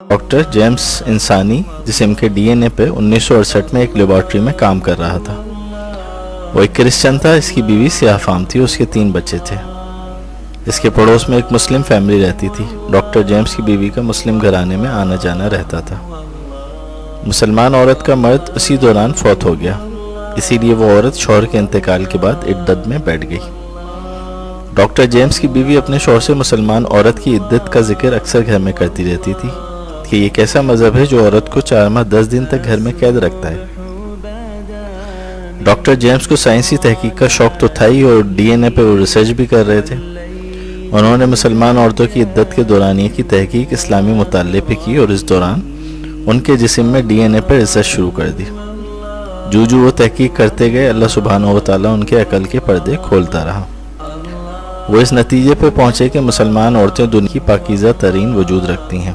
Doctor James انسانی جسم کے ڈی این اے پہ 1968 میں ایک لیبارٹری میں کام کر رہا تھا۔ وہ ایک کرسچن تھا، اس کی بیوی سیاہ فام تھی، اس کے 3 بچے تھے۔ اس کے پڑوس میں ایک مسلم فیملی رہتی تھی۔ ڈاکٹر جیمز کی بیوی کا مسلم گھرانے میں آنا جانا رہتا تھا۔ مسلمان عورت کا مرد اسی دوران فوت ہو گیا، اسی لیے وہ عورت شوہر کے انتقال کے بعد عدت میں بیٹھ گئی۔ ڈاکٹر جیمز کی بیوی اپنے شوہر سے مسلمان عورت کی عدت کا ذکر اکثر گھر میں کرتی رہتی تھی کہ یہ کیسا مذہب ہے جو عورت کو 4 ماہ 10 دن تک گھر میں قید رکھتا ہے۔ ڈاکٹر جیمز کو سائنسی تحقیق کا شوق تو تھا ہی، اور ڈی این اے پہ وہ ریسرچ بھی کر رہے تھے۔ انہوں نے مسلمان عورتوں کی عدت کے دورانیے کی تحقیق اسلامی مطالعے پہ کی، اور اس دوران ان کے جسم میں ڈی این اے پہ ریسرچ شروع کر دی۔ جو وہ تحقیق کرتے گئے، اللہ سبحانہ و تعالیٰ ان کے عقل کے پردے کھولتا رہا۔ وہ اس نتیجے پہ پہنچے کہ مسلمان عورتیں دنیا کی پاکیزہ ترین وجود رکھتی ہیں۔